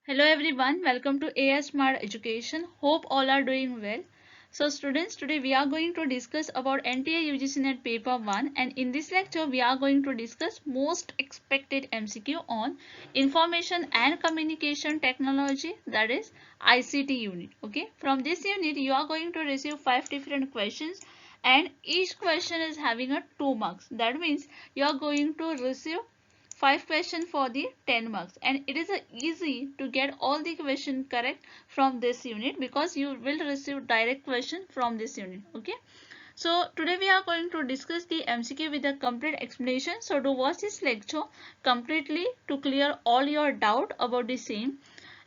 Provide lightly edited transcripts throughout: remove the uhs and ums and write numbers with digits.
Hello everyone, welcome to AS Smart Education. Hope all are doing well. So students, today we are going to discuss about NTA UGC NET paper 1, and in this lecture we are going to discuss most expected MCQ on information and communication technology, that is ICT unit. Okay, from this unit you are going to receive 5 different questions and each question is having a 2 marks. That means you are going to receive 5 questions for the 10 marks, and it is easy to get all the question correct from this unit because you will receive direct question from this unit. Okay, so today we are going to discuss the MCQ with a complete explanation, so do watch this lecture completely to clear all your doubt about the same,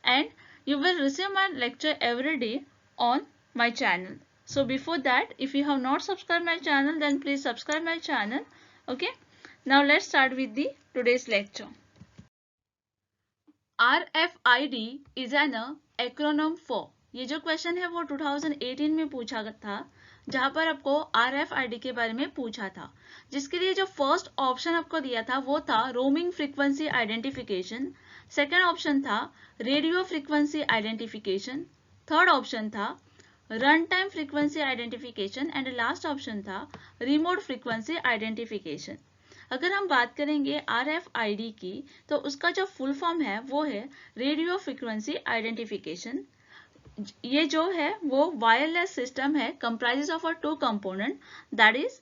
and you will receive my lecture every day on my channel. So before that, if you have not subscribed my channel, then please subscribe my channel. Okay, now let's start with the today's lecture. RFID is an acronym for, ये जो question है वो 2018 में पूछा था, जहां पर आपको RFID के बारे में पूछा था, जिसके लिए जो फर्स्ट ऑप्शन आपको दिया था वो था roaming frequency identification, second option था radio frequency identification, third option था run time frequency identification and last option था रिमोट फ्रीक्वेंसी आइडेंटिफिकेशन। अगर हम बात करेंगे RFID की, तो उसका जो फुल फॉर्म है वो है रेडियो फ्रीक्वेंसी आइडेंटिफिकेशन। ये जो है वो वायरलेस सिस्टम है, comprises of a 2 component, that is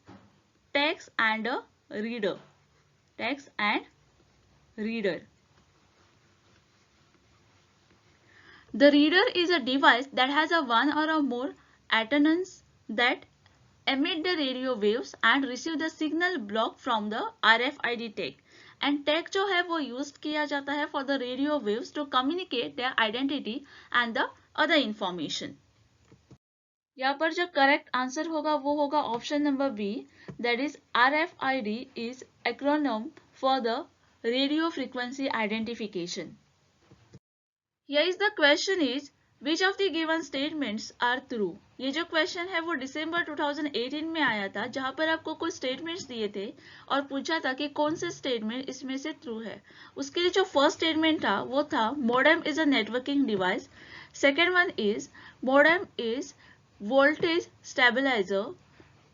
text and a reader. Text and reader. The reader is a device that has a one or a more antennas that emit the radio waves and receive the signal block from the RFID tag. And tag जो है वो used किया जाता है for the radio waves to communicate their identity and the other information. यहाँ पर जो correct answer होगा वो होगा option number B, that is RFID is acronym for the radio frequency identification. Here is the question is, which of the given statements are true? ये जो question है वो दिसंबर 2018 में आया था, जहां पर आपको कुछ स्टेटमेंट्स दिए थे और पूछा था कि कौन से स्टेटमेंट इसमें से ट्रू है। उसके लिए जो फर्स्ट स्टेटमेंट था वो था modem is a networking device, second one is modem is voltage stabiliser,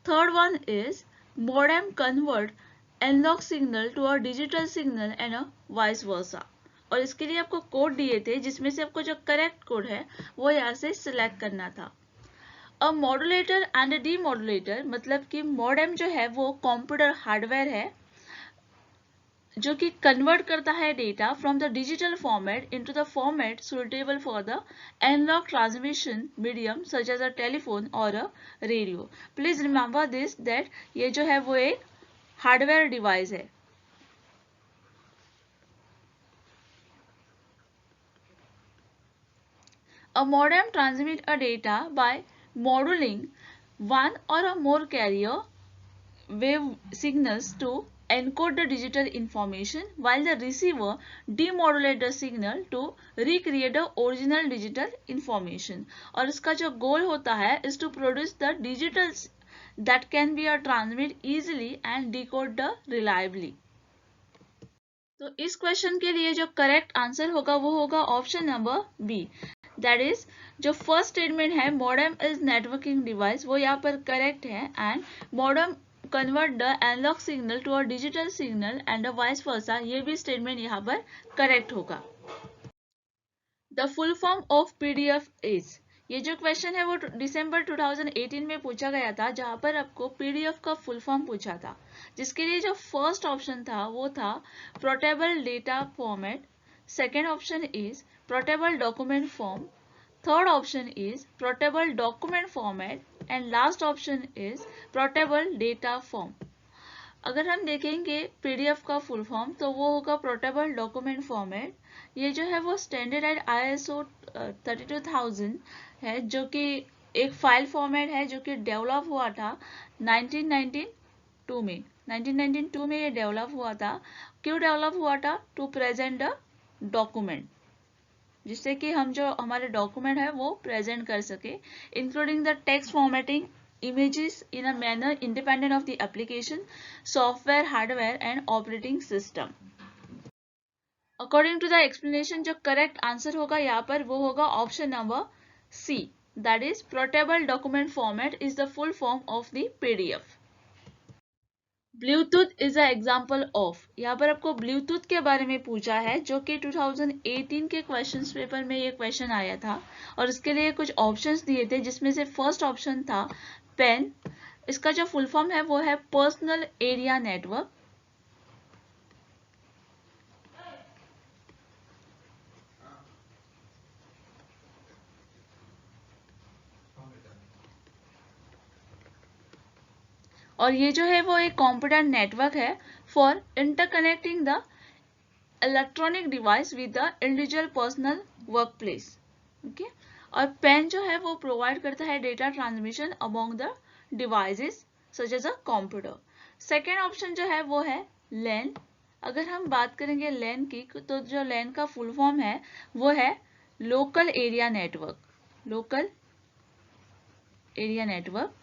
third one is modem convert analogue signal to a digital signal and a vice versa. और इसके लिए आपको कोड दिए थे, जिसमें से आपको जो करेक्ट कोड है वो यहाँ से सिलेक्ट करना था। अ मॉड्यूलेटर एंड डीमॉड्यूलेटर, मतलब कि मॉडेम जो है वो कंप्यूटर हार्डवेयर है जो कि कन्वर्ट करता है data from the digital format into the format suitable for the analogue transmission medium such as a telephone और a radio. Please remember this that ये जो है वो एक हार्डवेयर डिवाइस है। A modem transmits a data by moduling one or a more carrier wave signals to encode the digital information, while the receiver demodulates the signal to recreate the original digital information. और इसका जो goal होता है is to produce the digital that can be transmitted easily and decode the reliably. तो इस question के लिए जो करेक्ट आंसर होगा वो होगा option number B, that is जो फर्स्ट स्टेटमेंट है मॉडेम इज नेटवर्किंग डिवाइस, वो यहाँ पर करेक्ट है, and modem convert the analogue signal to a digital signal and vice versa, ये भी स्टेटमेंट यहाँ पर करेक्ट होगा। The full form of PDF is, ये जो क्वेश्चन है वो दिसंबर 2018 में पूछा गया था, जहां पर आपको PDF का फुल फॉर्म पूछा था, जिसके लिए जो फर्स्ट ऑप्शन था वो था portable data format, second option is portable document form, third option is portable document format and last option is portable data form. अगर हम देखेंगे PDF का फुल फॉर्म तो वो होगा पोर्टेबल डॉक्यूमेंट फॉर्मेट। ये जो है वो स्टैंडर्ड ISO 32000 है, जो कि एक फाइल फॉर्मेट है जो कि डेवलप हुआ था 1992 में। 1992 में ये डेवलप हुआ था। क्यों डेवलप हुआ था? टू प्रेजेंट द डॉक्यूमेंट, जिससे कि हम जो हमारे डॉक्यूमेंट है वो प्रेजेंट कर सके, including the text formatting images in a manner independent of the application, software, hardware and operating system. According to the explanation जो करेक्ट आंसर होगा यहाँ पर वो होगा option number C, that is portable document format is the full form of the PDF. Bluetooth is a example of, यहाँ पर आपको Bluetooth के बारे में पूछा है जो कि 2018 के क्वेश्चंस पेपर में ये क्वेश्चन आया था और इसके लिए कुछ ऑप्शंस दिए थे जिसमें से फर्स्ट ऑप्शन था पेन। इसका जो फुल फॉर्म है वो है पर्सनल एरिया नेटवर्क। और ये जो है वो एक कंप्यूटर नेटवर्क है for interconnecting the electronic device with the individual personal work place. Okay, और पेन जो है वो प्रोवाइड करता है data transmission among the devices such as a computer. Second option जो है वो है लैन। अगर हम बात करेंगे लैन की तो जो लैन का फुल फॉर्म है वो है local area network, local area network.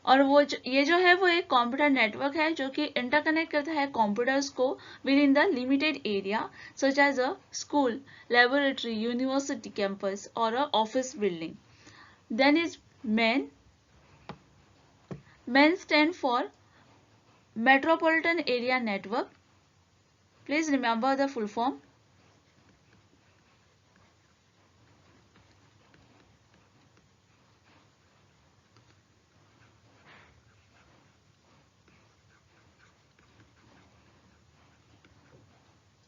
और ये जो है वो एक कंप्यूटर नेटवर्क है जो कि इंटरकनेक्ट करता है कंप्यूटर्स को within the limited area such as a school, laboratory, university campus और a office building. Then is MAN. MAN stand for metropolitan area network. Please remember the full form.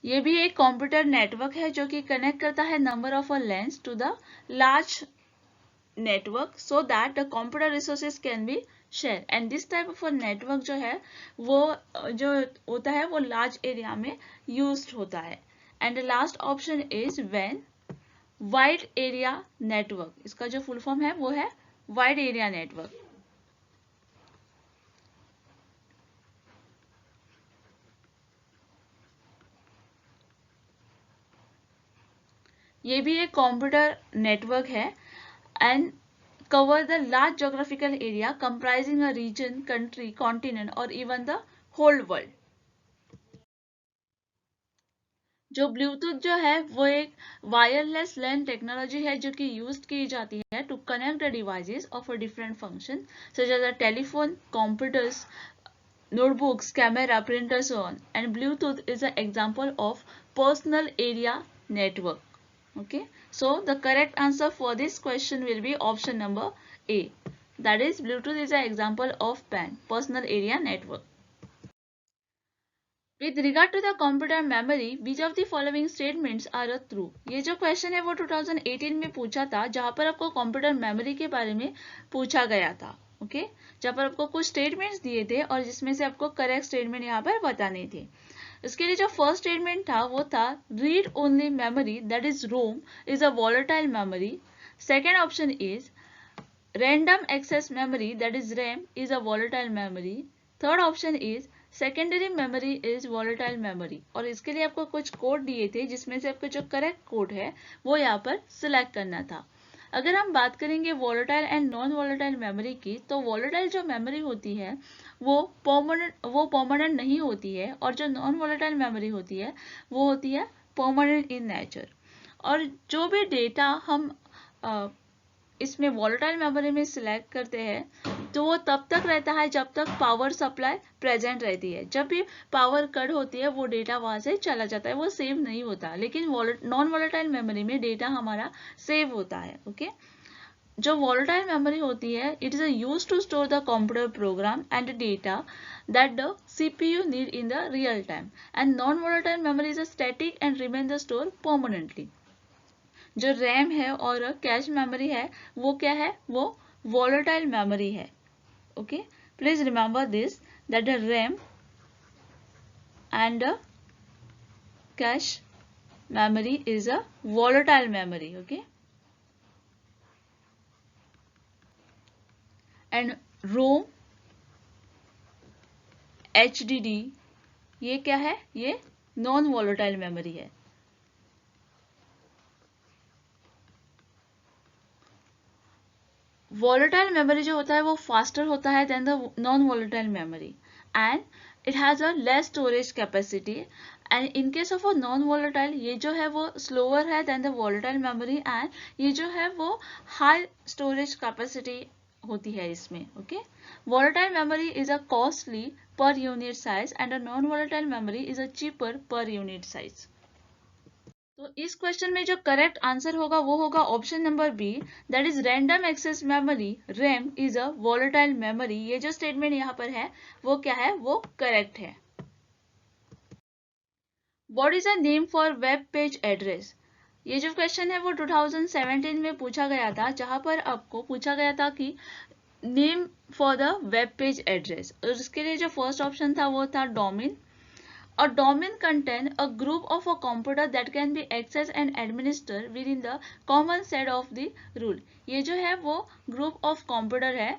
ये भी एक computer network है जो कि connect करता है number of a LANs to the large network so that the computer resources can be shared and this type of a network जो है वो जो होता है वो large area में used होता है। and the last option is when wide area network, इसका जो full form है वो है wide area network। ये भी एक कंप्यूटर नेटवर्क है and cover the large geographical area comprising a region, country, continent or even the whole world। जो ब्लूटूथ जो है वो एक वायरलेस लैन टेक्नोलॉजी है जो कि यूज की जाती है to connect the devices of a different function such as a telephone, computers, notebooks, camera, printers, so on. And Bluetooth is an example of personal area network. Okay, so the correct answer for this question will be option number A. That is, Bluetooth is an example of PAN, personal area network. With regard to the computer memory, which of the following statements are a true? ये जो question है वो 2018 में पूछा था जहां पर आपको कंप्यूटर मेमोरी के बारे में पूछा गया था। ओके, जहां पर आपको कुछ स्टेटमेंट्स दिए थे और जिसमें से आपको करेक्ट स्टेटमेंट यहाँ पर बताने थे। इसके लिए जो फर्स्ट स्टेटमेंट था वो था read only memory that is ROM is a volatile memory. Second option is random access memory that is RAM is a volatile memory। Third option is secondary memory is volatile memory. और इसके लिए आपको कुछ code दिए थे जिसमें से आपको जो करेक्ट कोड है वो यहाँ पर सिलेक्ट करना था। अगर हम बात करेंगे volatile and non volatile memory की तो वॉलेटाइल जो मेमोरी होती है वो परमानेंट नहीं होती है और जो नॉन वॉलेटाइल मेमोरी होती है वो होती है परमानेंट इन नेचर। और जो भी डेटा हम इसमें वॉलेटाइल मेमोरी में सिलेक्ट करते हैं तो वो तब तक रहता है जब तक पावर सप्लाई प्रेजेंट रहती है। जब भी पावर कट होती है वो डेटा वहां से चला जाता है, वो सेव नहीं होता। लेकिन नॉन वॉलेटाइल मेमोरी में डेटा हमारा सेव होता है। ओके, जो वॉलेटाइल मेमोरी होती है it is use to store the computer program and data that the CPU need in the real time and non volatile memory is static and remain the store permanently. जो RAM है और cache memory है वो क्या है, वो volatile memory है। Okay, please remember this that the RAM and cash memory is a volatile memory. Okay, and ROM, HDD ये क्या है, ये नॉन वॉलेटाइल मेमोरी है। वॉलेटाइल मेमोरी जो होता है वो फास्टर होता है than the non volatile memory and it has a less storage capacity, and in case of a non volatile ये जो है वो slower है than the volatile memory, and ये जो है वो high storage capacity होती है इसमें. Okay, volatile memory is a costly per unit size and a non volatile memory is a cheaper per unit size. तो इस क्वेश्चन में जो करेक्ट आंसर होगा वो होगा option number B, that is random access memory. RAM is a volatile memory. ये जो statement यहाँ पर है वो क्या है, वो करेक्ट है. What is a name for web page address. ये जो क्वेश्चन है वो 2017 में पूछा गया था, जहां पर आपको पूछा गया था कि name for the web page address, और इसके लिए जो फर्स्ट ऑप्शन था वो था domain. A domain contains a group of a computer that can be accessed and administered within the common set of the rule. ये जो है वो group of computer है.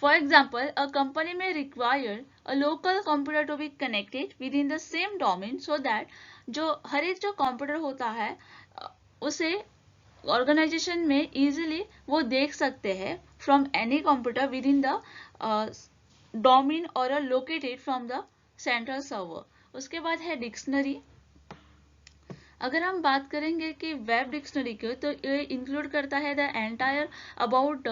For example, a company may require a local computer to be connected within the same domain so that जो हर एक जो computer होता है उसे ऑर्गेनाइजेशन में इजीली वो देख सकते हैं from any computer within the domain और located from the central server. उसके बाद है डिक्शनरी. अगर हम बात करेंगे कि वेब डिक्शनरी को, तो ये इंक्लूड करता है the entire about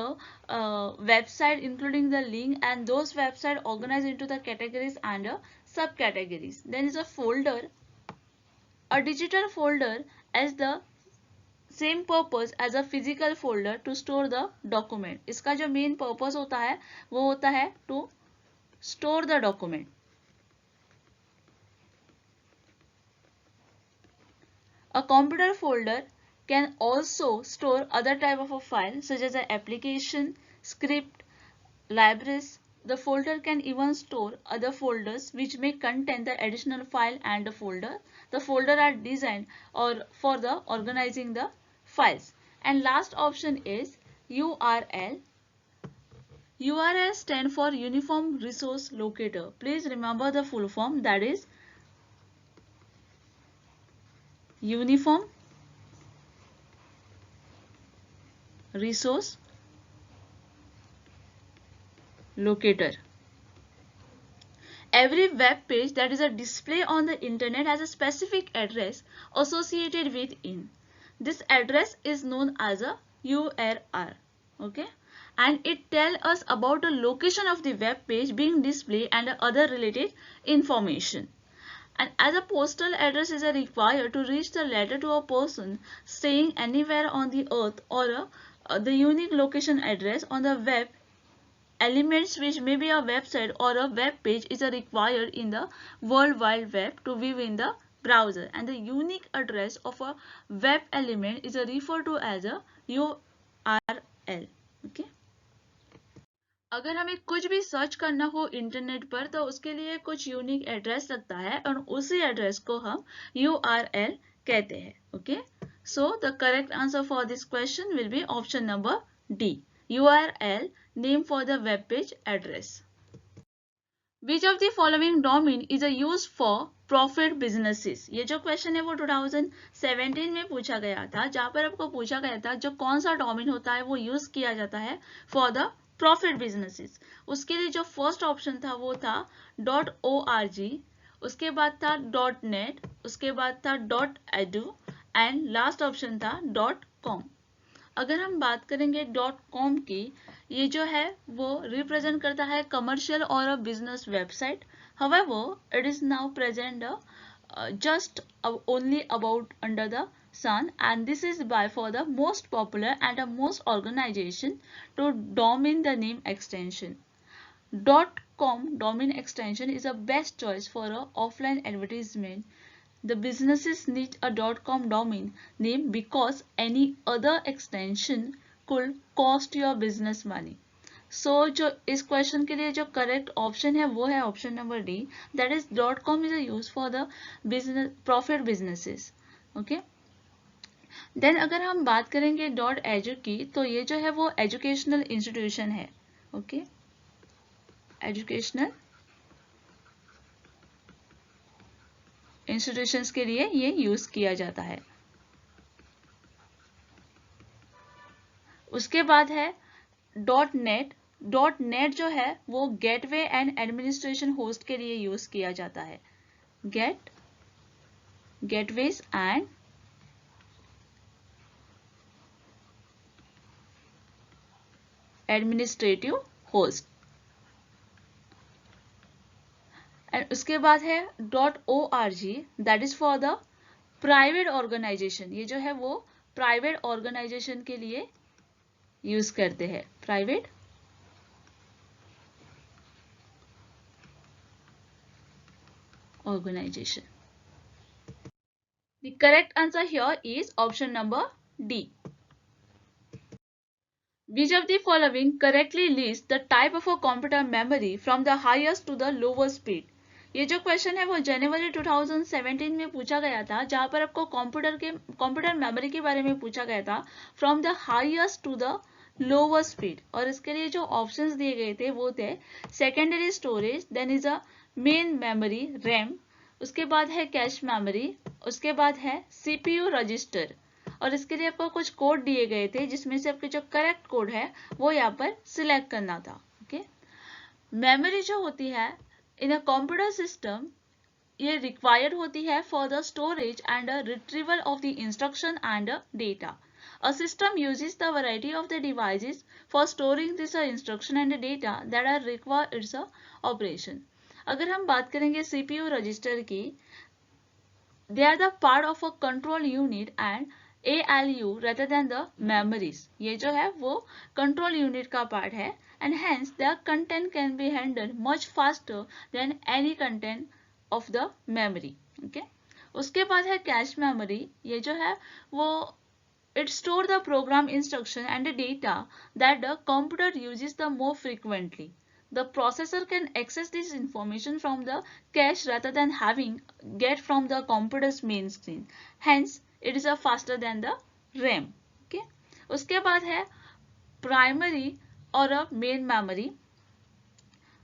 website including the link and those website organise into the categories and sub categories. Then is a folder, a digital folder as the same purpose as a physical folder to store the document. इसका जो main purpose होता है वो होता है to store the document. A computer folder can also store other type of a file such as a application, script, libraries. The folder can even store other folders which may contain the additional file and the folder. The folder are designed or for the organizing the files. And last option is URL. URL stand for Uniform Resource Locator. Please remember the full form, that is Uniform Resource Locator. Every web page that is a display on the internet has a specific address associated with it. This address is known as a URL. Okay, and it tells us about the location of the web page being displayed and other related information. And as a postal address is required to reach the letter to a person staying anywhere on the earth, or the unique location address on the web elements which may be a website or a web page is required in the World Wide Web to view in the browser, and the unique address of a web element is referred to as a URL. Okay? अगर हमें कुछ भी search करना हो internet पर तो उसके लिए कुछ यूनिक एड्रेस लगता है और उसी एड्रेस को हम URL कहते हैं. Okay, so the correct answer for this question will be option number D, URL, name for the web page address. Which of the following domain is used for profit businesses? ये जो question है वो 2017 में पूछा गया था, जहां पर आपको पूछा गया था जो कौन सा डोमेन होता है वो यूज किया जाता है फॉर द प्रॉफिट बिजनेसेस. उसके लिए जो फर्स्ट ऑप्शन था वो था .org, उसके बाद था .net, उसके बाद था .edu एंड लास्ट ऑप्शन था .com. अगर हम बात करेंगे .com की, ये जो है वो रिप्रेजेंट करता है कमर्शियल और a business website. However, it is now present just only about under the sun, and this is by far the most popular and the most organization to domain the name extension. .com domain extension is a best choice for a offline advertisement. The businesses need a .com domain name because any other extension could cost your business money. So जो इस question के लिए जो correct option है वो है option number D, that is .com is use for the business profit businesses. Okay, then अगर हम बात करेंगे .edu की, तो ये जो है वो एजुकेशनल इंस्टीट्यूशन है. ओके, एजुकेशनल इंस्टीट्यूशंस के लिए ये यूज किया जाता है. उसके बाद है डॉट नेट। डॉट नेट जो है वो गेटवे एंड एडमिनिस्ट्रेशन होस्ट के लिए यूज किया जाता है। Gateways and administrative host. And उसके बाद है .org, that is for the private organisation. ये जो है वो प्राइवेट ऑर्गेनाइजेशन के लिए यूज करते हैं, private organization. The correct answer here is option number D. Which of the following correctly lists the type of a computer memory from the highest to the lowest speed? ये जो question है वो जनवरी 2017 में पूछा गया था, जहां पर आपको कंप्यूटर मेमोरी के बारे में पूछा गया था from the highest to the lower speed. और इसके लिए जो ऑप्शंस दिए गए थे वो थे secondary storage, then is a main memory RAM, उसके बाद है कैश मेमोरी, उसके बाद है सीपीयू रजिस्टर। और इसके लिए आपको कुछ कोड दिए गए थे जिसमें से आपके जो करेक्ट कोड है वो यहाँ पर सिलेक्ट करना था। ओके, मेमोरी जो होती है इन अ कंप्यूटर सिस्टम ये रिक्वायर्ड होती है for the storage and retrieval of the instruction and data. A system uses the variety of the devices for storing this instruction and data that are required its operation. अगर हम बात करेंगे CPU register की, they are the part of a control unit and ALU rather than the memories. ये जो है वो control unit का part है and hence their content can be handled much faster than any content of the memory. Okay? उसके बाद है cache memory. ये जो है वो it stores the program instruction and the data that the computer uses the more frequently. The processor can access this information from the cache rather than having get from the computer's main screen. Hence, it is faster than the RAM. Okay? उसके बाद है primary और main memory.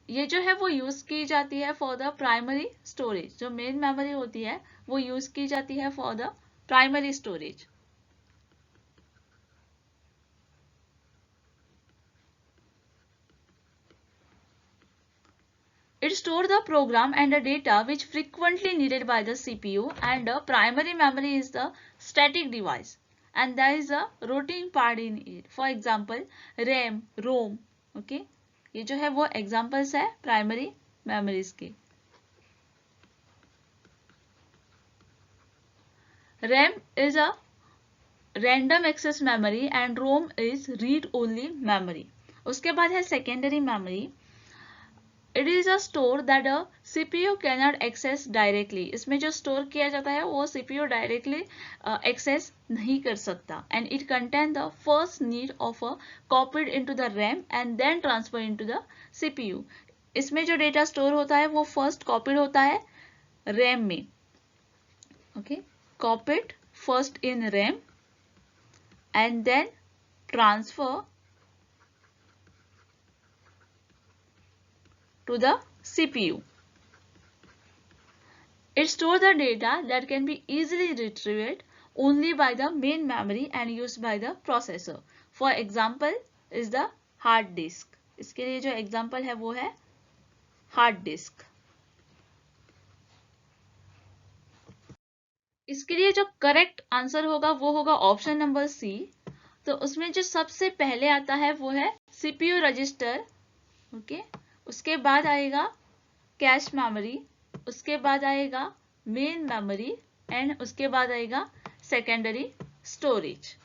ये जो है वो use की जाती है फॉर द प्राइमरी स्टोरेज। जो मेन मेमोरी होती है वो यूज की जाती है for the primary storage. It stores the program and the data which frequently needed by the CPU, and the primary memory is the static device and there is a routine part in it. For example, RAM, ROM. Okay, ये जो है वो examples है primary memories के। RAM is a random access memory and ROM is read only memory. उसके बाद है secondary memory. It is a store that a CPU cannot access directly. इसमें जो store किया जाता है वो CPU directly access नहीं कर सकता, and it contains the first need of a copied into the RAM and then transferred into the CPU. इसमें जो data store होता है वो first copied होता है RAM में. Okay, copied first in RAM and then transfer to the CPU. It stores the data that can be easily retrieved only by the main memory and used by the processor. For example is the hard disk. इसके लिए जो example है वो है hard disk. इसके लिए जो correct answer होगा वो होगा option number C. तो उसमें जो सबसे पहले आता है वो है CPU रजिस्टर. ओके, उसके बाद आएगा कैश मेमोरी, उसके बाद आएगा मेन मेमोरी एंड उसके बाद आएगा सेकेंडरी स्टोरेज.